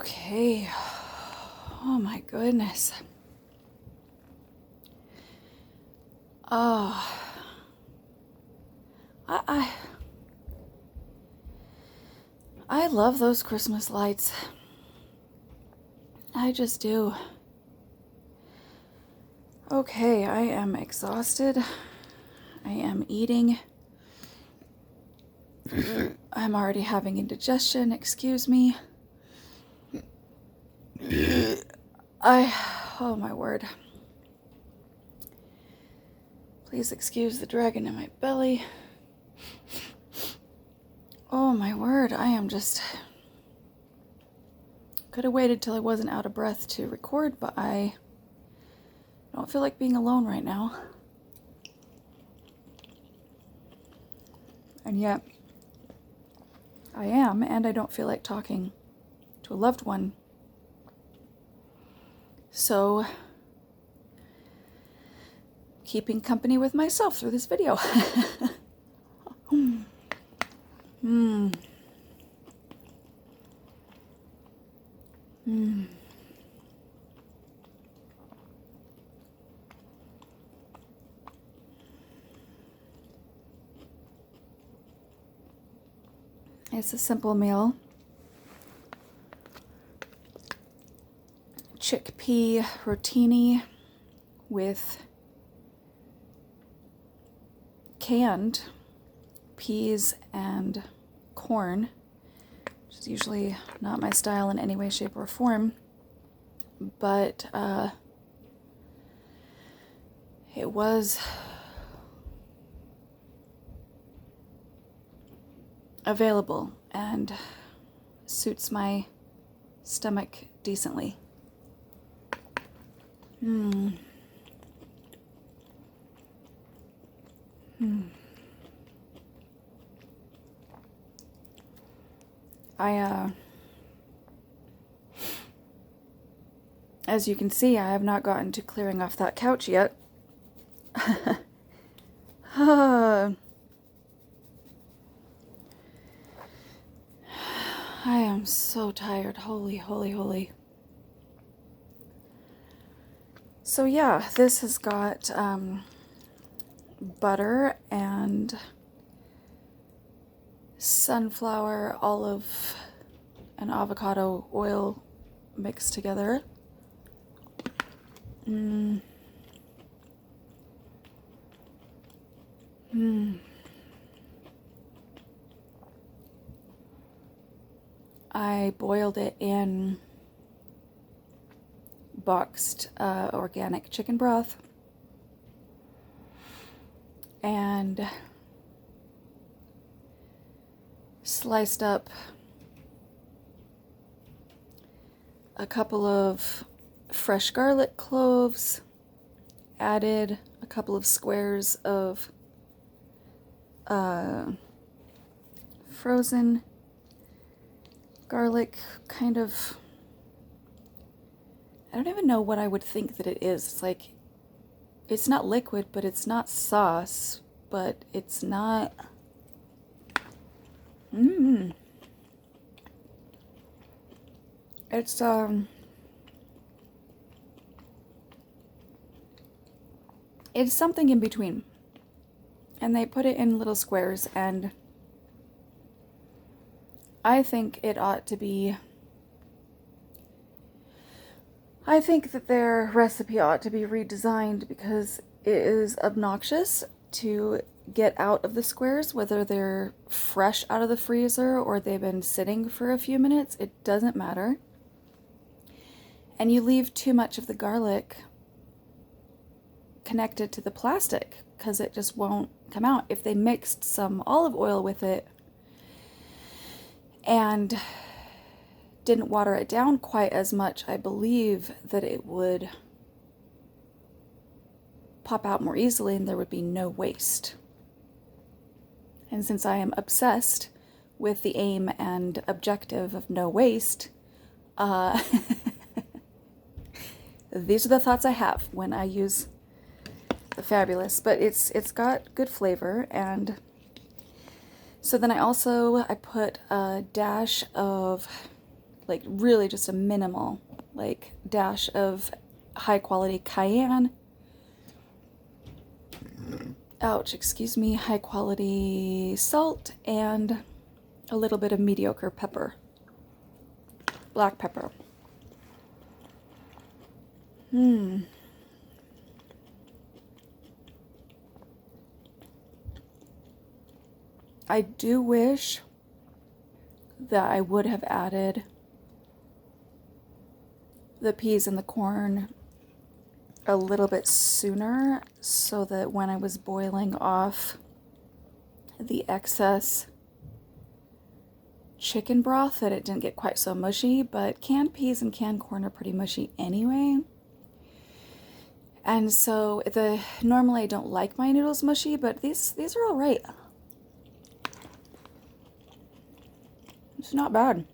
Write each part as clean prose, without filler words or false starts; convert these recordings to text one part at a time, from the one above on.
Okay. Oh my goodness. Oh. I love those Christmas lights. I just do. Okay, I am exhausted. I am eating. I'm already having indigestion, excuse me. Oh my word. Please excuse the dragon in my belly. Oh my word, I am just... Could have waited till I wasn't out of breath to record, but I don't feel like being alone right now. And yet, I am, and I don't feel like talking to a loved one. So, keeping company with myself through this video. It's a simple meal. Chickpea rotini with canned peas and corn, which is usually not my style in any way, shape, or form, but it was available and suits my stomach decently. As you can see, I have not gotten to clearing off that couch yet. I am so tired. Holy, holy, holy. So yeah, this has got butter and sunflower, olive, and avocado oil mixed together. I boiled it in boxed organic chicken broth and sliced up a couple of fresh garlic cloves, added a couple of squares of frozen garlic, kind of, I don't even know what I would think that it is. It's like, it's not liquid, but it's not sauce, but it's not, it's, it's something in between. And they put it in little squares, and I think it ought to be, I think that their recipe ought to be redesigned because it is obnoxious to get out of the squares, whether they're fresh out of the freezer or they've been sitting for a few minutes. It doesn't matter. And you leave too much of the garlic connected to the plastic because it just won't come out. If they mixed some olive oil with it and didn't water it down quite as much, I believe that it would pop out more easily and there would be no waste. And since I am obsessed with the aim and objective of no waste, these are the thoughts I have when I use the Fabulous. But it's got good flavor. And so then I put a dash of like really just a minimal, like, dash of high quality cayenne. Ouch, excuse me, high quality salt, and a little bit of mediocre pepper. Black pepper. I do wish that I would have added the peas and the corn a little bit sooner, so that when I was boiling off the excess chicken broth, that it didn't get quite so mushy. But canned peas and canned corn are pretty mushy anyway. And so normally I don't like my noodles mushy, but these are all right. It's not bad.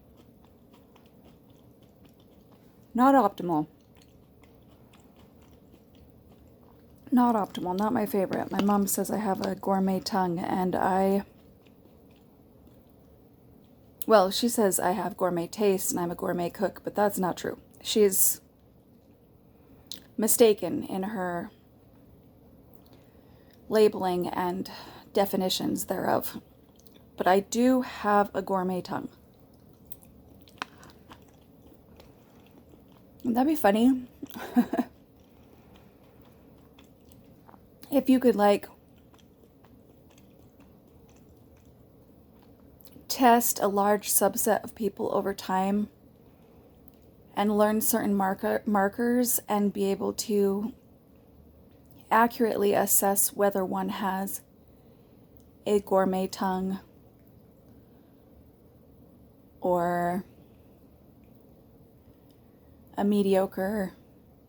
Not optimal. Not optimal, not my favorite. My mom says I have a gourmet tongue, and well, she says I have gourmet taste and I'm a gourmet cook, but that's not true. She's mistaken in her labeling and definitions thereof. But I do have a gourmet tongue. Wouldn't that be funny? If you could, like, test a large subset of people over time and learn certain markers and be able to accurately assess whether one has a gourmet tongue or a mediocre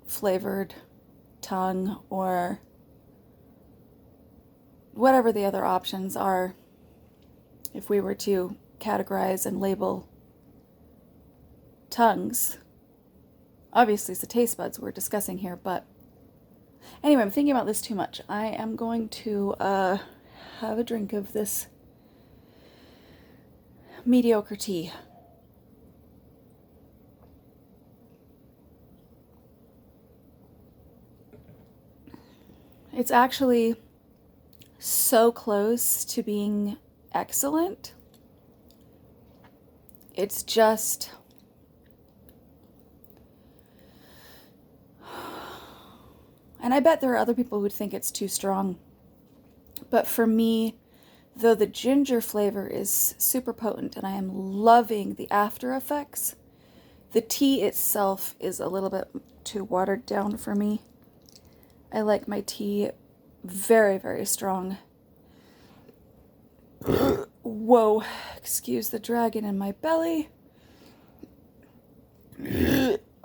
flavored tongue, or whatever the other options are, if we were to categorize and label tongues. Obviously it's the taste buds we're discussing here, but anyway, I'm thinking about this too much. I am going to have a drink of this mediocre tea. It's actually so close to being excellent. It's just, and I bet there are other people who'd think it's too strong, but for me, though the ginger flavor is super potent and I am loving the after effects, the tea itself is a little bit too watered down for me. I like my tea very, very strong. Whoa, excuse the dragon in my belly.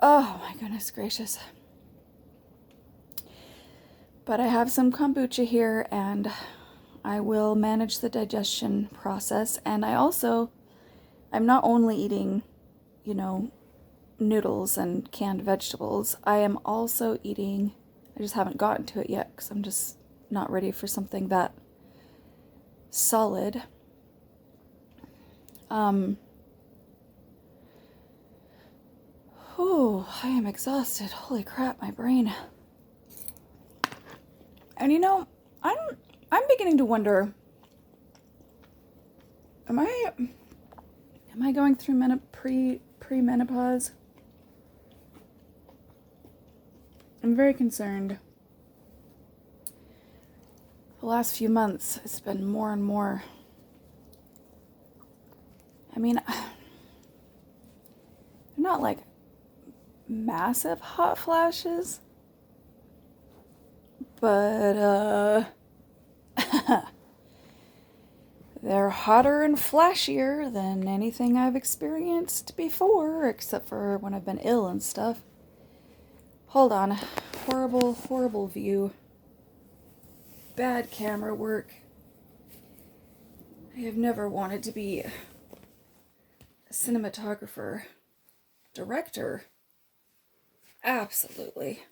Oh my goodness gracious. But I have some kombucha here, and I will manage the digestion process. And I'm not only eating, noodles and canned vegetables. I am also eating, I just haven't gotten to it yet because I'm just not ready for something that solid. I am exhausted. Holy crap, my brain. And I'm beginning to wonder, am I going through pre-menopause? I'm very concerned. The last few months, it's been more and more. I mean, they're not like massive hot flashes, but they're hotter and flashier than anything I've experienced before, except for when I've been ill and stuff. Hold on. Horrible, horrible view. Bad camera work. I have never wanted to be a cinematographer. Director. Absolutely.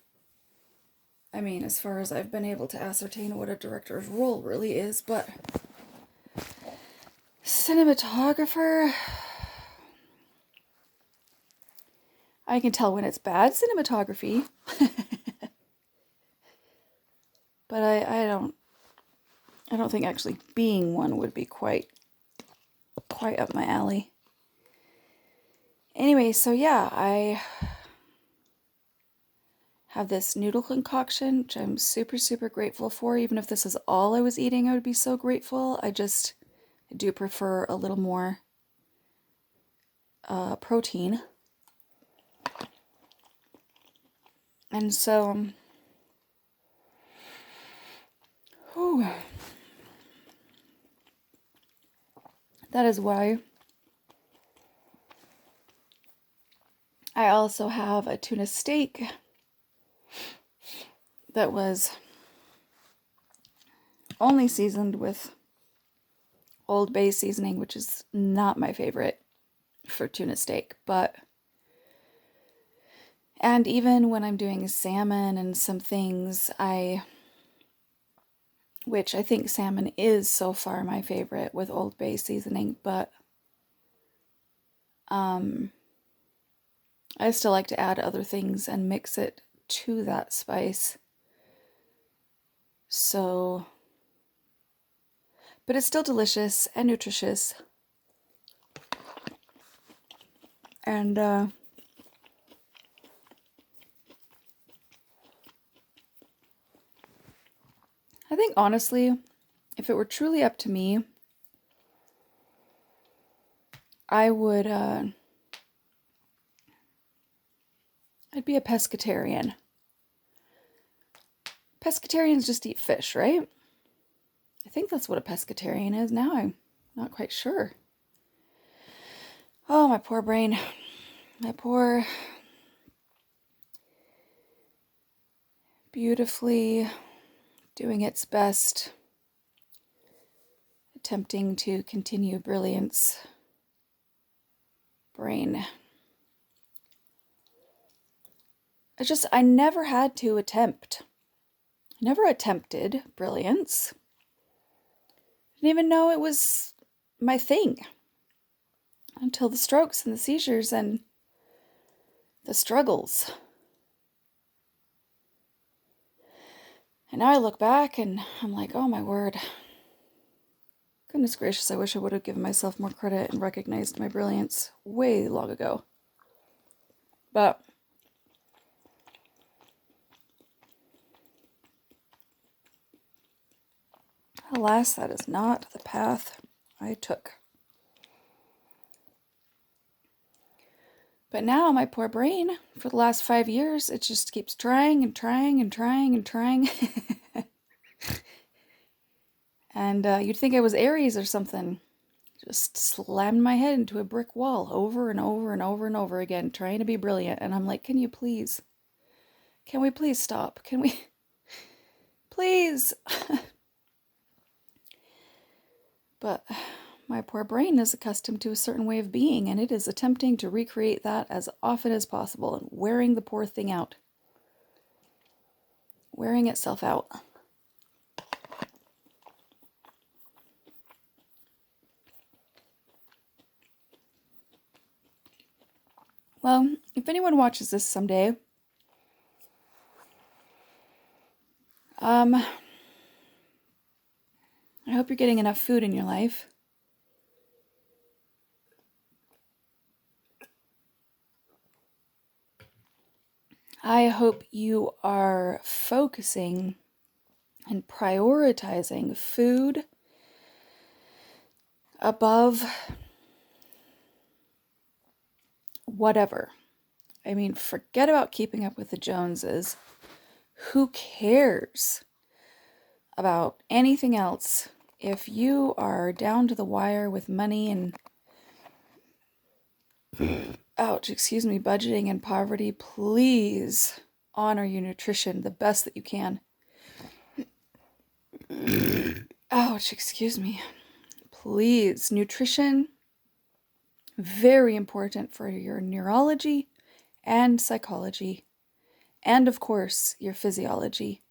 I mean, as far as I've been able to ascertain what a director's role really is, but cinematographer? I can tell when it's bad cinematography. But I don't think actually being one would be quite up my alley. Anyway, so yeah, I have this noodle concoction, which I'm super, super grateful for. Even if this is all I was eating, I would be so grateful. I do prefer a little more protein. And so, that is why I also have a tuna steak that was only seasoned with Old Bay seasoning, which is not my favorite for tuna steak, and even when I'm doing salmon and some things, which I think salmon is so far my favorite with Old Bay seasoning, but I still like to add other things and mix it to that spice. So, but it's still delicious and nutritious. And I think honestly, if it were truly up to me, I would I'd be a pescatarian. Pescatarians just eat fish, right? I think that's what a pescatarian is now. I'm not quite sure. Oh, my poor brain. My poor, beautifully doing its best, attempting to continue brilliance brain. I never had to attempt. I never attempted brilliance. Didn't even know it was my thing until the strokes and the seizures and the struggles. And now I look back and I'm like, oh my word. Goodness gracious, I wish I would have given myself more credit and recognized my brilliance way long ago. But alas, that is not the path I took. But now my poor brain, for the last 5 years, it just keeps trying and trying and trying and trying. And you'd think I was Aries or something. Just slammed my head into a brick wall over and over and over and over again, trying to be brilliant. And I'm like, can we please stop? Can we please? But my poor brain is accustomed to a certain way of being, and it is attempting to recreate that as often as possible and wearing the poor thing out. Wearing itself out. Well, if anyone watches this someday, I hope you're getting enough food in your life. I hope you are focusing and prioritizing food above whatever. I mean, forget about keeping up with the Joneses. Who cares about anything else? If you are down to the wire with money and budgeting and poverty, please honor your nutrition the best that you can. Excuse me. Please, nutrition, very important for your neurology and psychology, and of course, your physiology.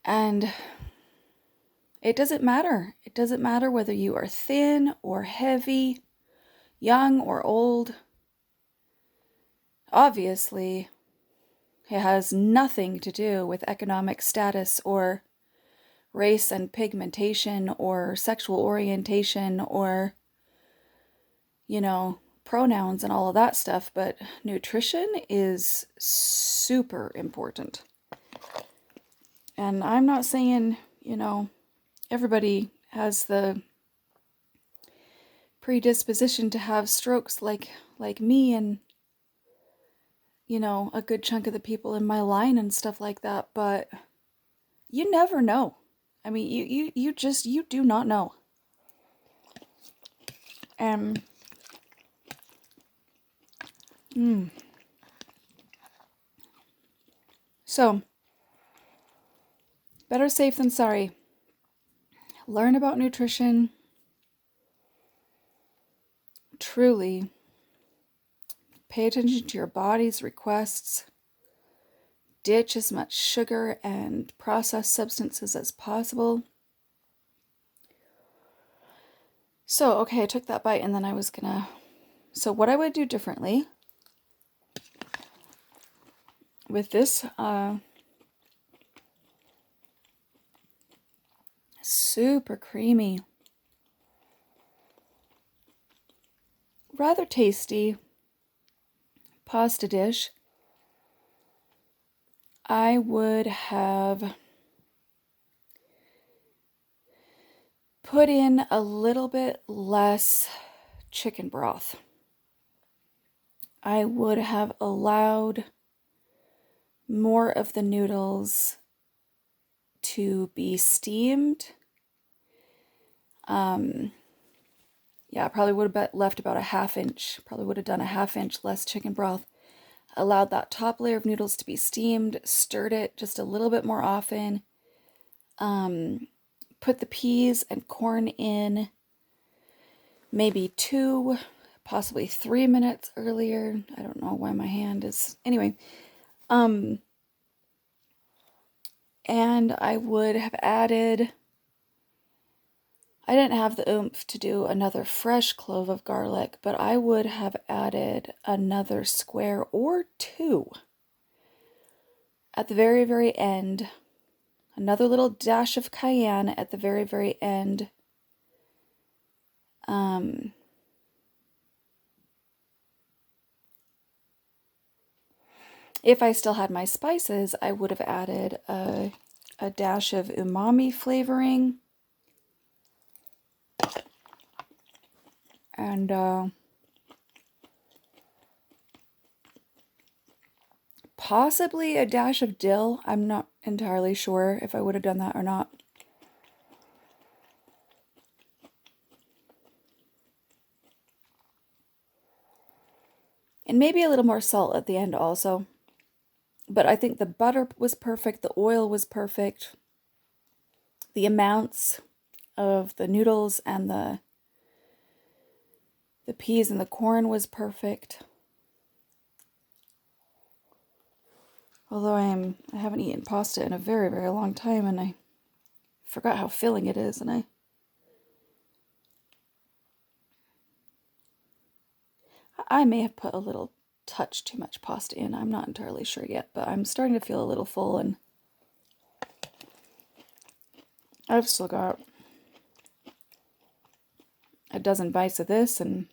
And it doesn't matter. It doesn't matter whether you are thin or heavy, young or old. Obviously, it has nothing to do with economic status or race and pigmentation or sexual orientation or, pronouns and all of that stuff, but nutrition is super important. And I'm not saying, everybody has the predisposition to have strokes like me and, a good chunk of the people in my line and stuff like that, but you never know. I mean, you do not know. And so, better safe than sorry. Learn about nutrition. Truly. Pay attention to your body's requests. Ditch as much sugar and processed substances as possible. So, okay, I took that bite and then I was gonna... So what I would do differently with this super creamy, rather tasty pasta dish, I would have put in a little bit less chicken broth. I would have allowed more of the noodles to be steamed. Yeah, I probably would have left about a half inch. Probably would have done a half inch less chicken broth. Allowed that top layer of noodles to be steamed. Stirred it just a little bit more often. Put the peas and corn in maybe 2, possibly 3 minutes earlier. I don't know why my hand is... Anyway. And I would have added... I didn't have the oomph to do another fresh clove of garlic, but I would have added another square or 2 at the very, very end. Another little dash of cayenne at the very, very end. If I still had my spices, I would have added a dash of umami flavoring. And possibly a dash of dill. I'm not entirely sure if I would have done that or not. And maybe a little more salt at the end also. But I think the butter was perfect. The oil was perfect. The amounts of the noodles and the peas and the corn was perfect. Although I haven't eaten pasta in a very, very long time, and I forgot how filling it is, and I may have put a little touch too much pasta in. I'm not entirely sure yet, but I'm starting to feel a little full, and I've still got a dozen bites of this and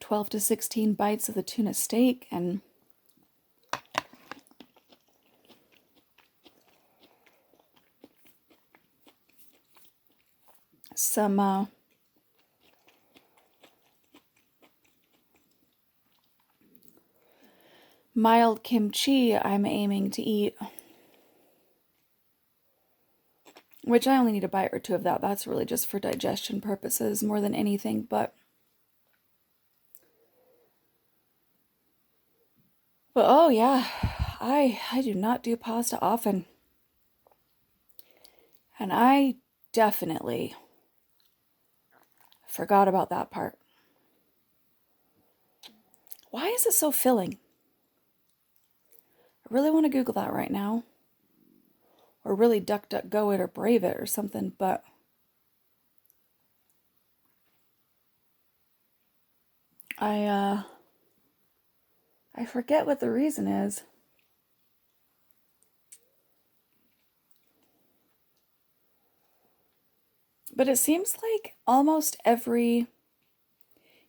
12 to 16 bites of the tuna steak and some mild kimchi I'm aiming to eat. Which I only need a bite or 2 of that. That's really just for digestion purposes more than anything, but oh yeah, I do not do pasta often. And I definitely forgot about that part. Why is it so filling? I really want to Google that right now. Or really DuckDuckGo it or Brave it or something, but I forget what the reason is. But it seems like almost every,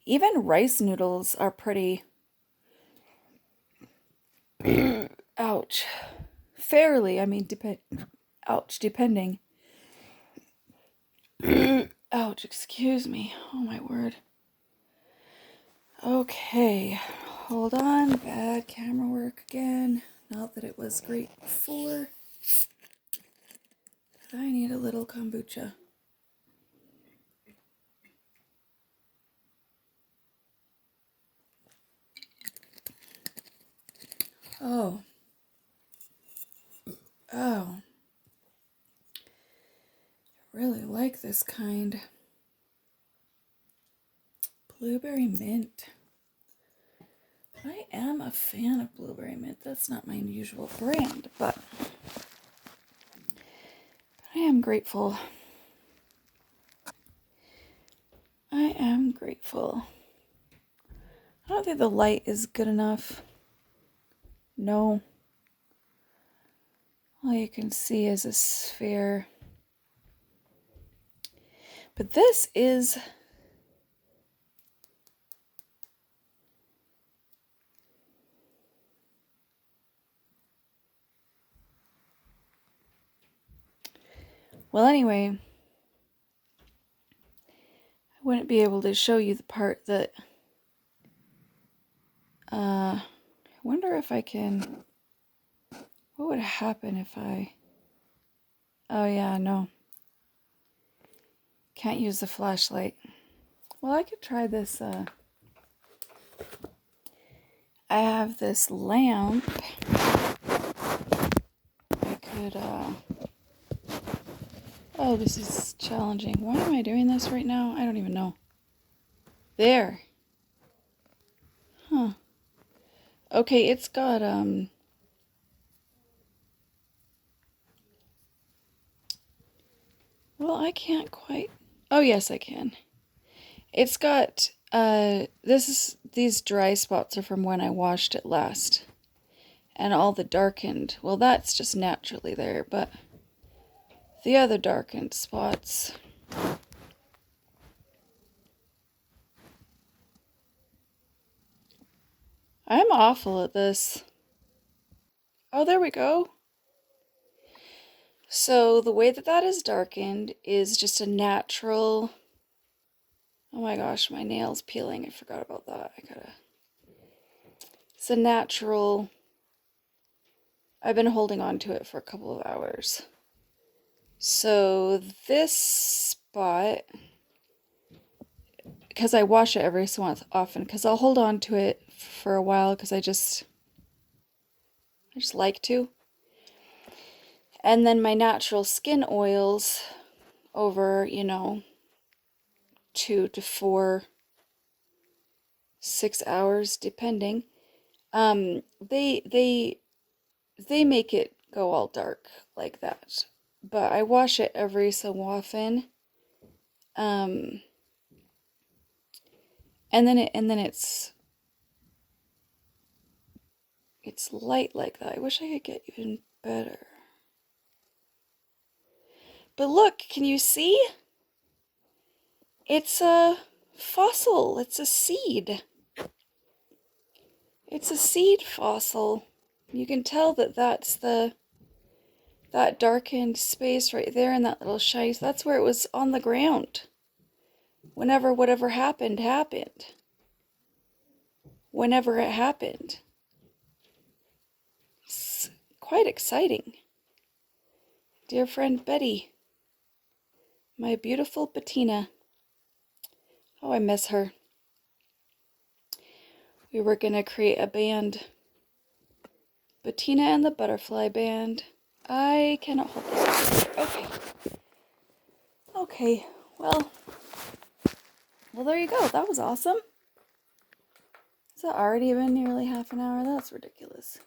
even rice noodles are pretty, ouch, fairly, I mean, depending. Ouch, excuse me. Oh my word. Okay, hold on. Bad camera work again. Not that it was great before. I need a little kombucha. Oh. Oh. I really like this kind. Blueberry mint. I am a fan of blueberry mint. That's not my usual brand, but I am grateful. I am grateful. I don't think the light is good enough. No. All you can see is a sphere. But this is... Well, anyway, I wouldn't be able to show you the part that... I wonder if I can... What would happen if I... Oh yeah, no. Can't use the flashlight. Well, I could try this, I have this lamp. I could, Oh, this is challenging. Why am I doing this right now? I don't even know. There. Huh. Okay, it's got, well, I can't quite... Oh, yes, I can. It's got, these dry spots are from when I washed it last. And all the darkened, well, that's just naturally there, but the other darkened spots... I'm awful at this. Oh, there we go. So the way that is darkened is just a natural... Oh my gosh, my nail's peeling. I forgot about that. It's a natural... I've been holding on to it for a couple of hours. So this spot, because I wash it every so often, because I'll hold on to it for a while because I just like to. And then my natural skin oils over, 2 to 4, 6 hours, depending. They make it go all dark like that. But I wash it every so often. And then it's light like that. I wish I could get even better. But look, can you see? It's a fossil. It's a seed. It's a seed fossil. You can tell that that's that darkened space right there and that little shiny. That's where it was on the ground. Whenever whatever happened. Whenever it happened. It's quite exciting. Dear friend Betty. My beautiful Bettina. Oh, I miss her. We were going to create a band. Bettina and the Butterfly Band. I cannot hold this. Okay. Okay. Well, there you go. That was awesome. Is that already been nearly half an hour? That's ridiculous.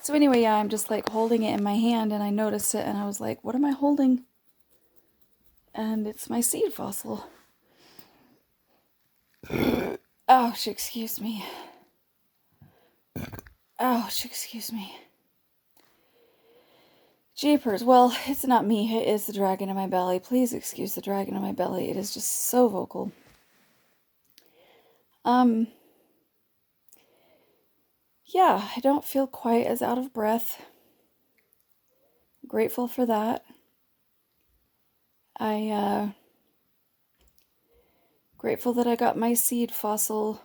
So anyway, yeah, I'm just like holding it in my hand and I noticed it and I was like, what am I holding? And it's my seed fossil. Ouch, excuse me. Ouch, excuse me. Jeepers. Well, it's not me. It is the dragon in my belly. Please excuse the dragon in my belly. It is just so vocal. Yeah, I don't feel quite as out of breath. Grateful for that. Grateful that I got my seed fossil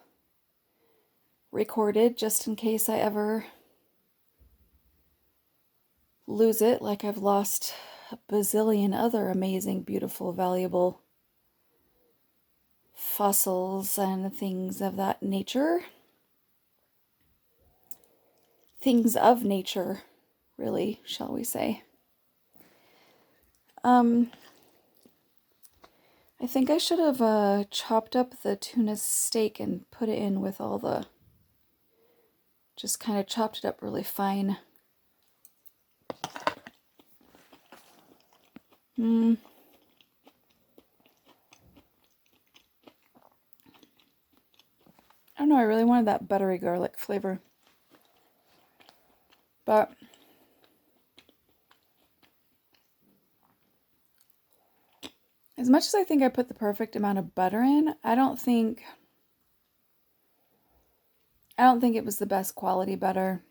recorded just in case I ever lose it, like I've lost a bazillion other amazing, beautiful, valuable fossils and things of that nature. Things of nature, really, shall we say. I think I should have chopped up the tuna steak and put it in with all the... Just kind of chopped it up really fine. I don't know, I really wanted that buttery garlic flavor. But as much as I think I put the perfect amount of butter in, I don't think it was the best quality butter.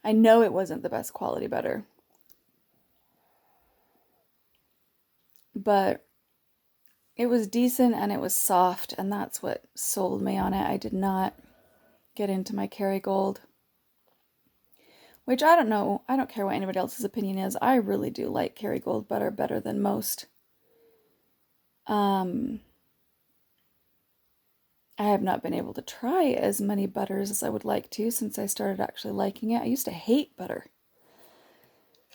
I know it wasn't the best quality butter. But it was decent and it was soft, and that's what sold me on it. I did not get into my Kerrygold, which I don't know. I don't care what anybody else's opinion is. I really do like Kerrygold butter better than most. I have not been able to try as many butters as I would like to since I started actually liking it. I used to hate butter.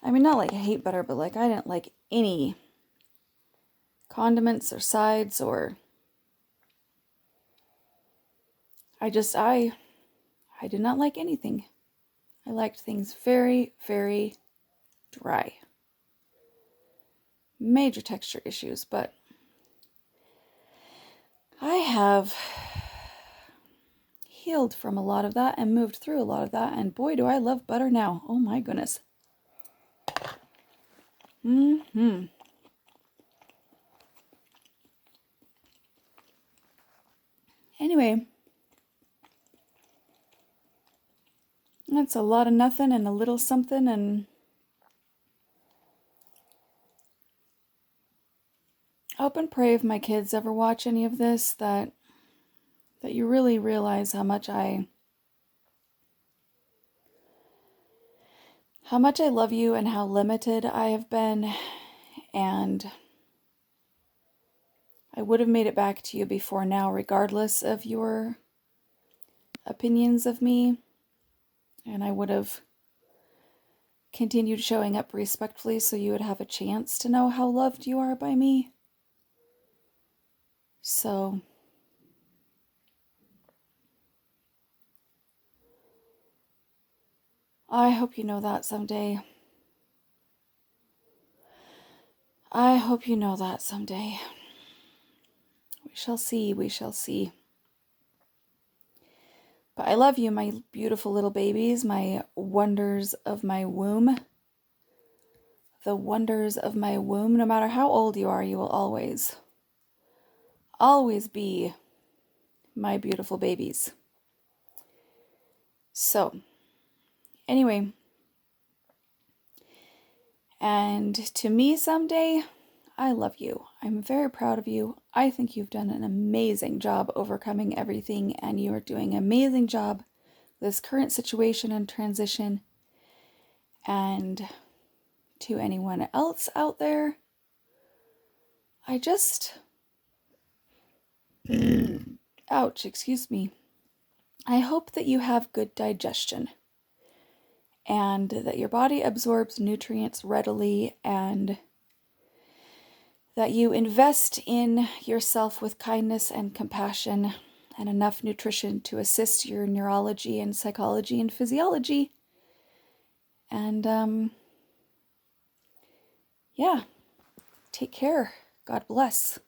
I mean, not like hate butter, but like I didn't like any condiments or sides or... I did not like anything. I liked things very, very dry. Major texture issues, but I have healed from a lot of that and moved through a lot of that, and boy, do I love butter now. Oh my goodness. Anyway, that's a lot of nothing and a little something, and I hope and pray if my kids ever watch any of this that you really realize how much I love you and how limited I have been, and I would have made it back to you before now regardless of your opinions of me, and I would have continued showing up respectfully so you would have a chance to know how loved you are by me. So I hope you know that someday. I hope you know that someday. We shall see, we shall see. But I love you, my beautiful little babies, my wonders of my womb. The wonders of my womb. No matter how old you are, you will always be my beautiful babies. So, anyway, and to me someday, I love you. I'm very proud of you. I think you've done an amazing job overcoming everything, and you are doing an amazing job with this current situation and transition. And to anyone else out there, I just... Ouch, excuse me. I hope that you have good digestion and that your body absorbs nutrients readily, and that you invest in yourself with kindness and compassion and enough nutrition to assist your neurology and psychology and physiology. And yeah, take care. God bless.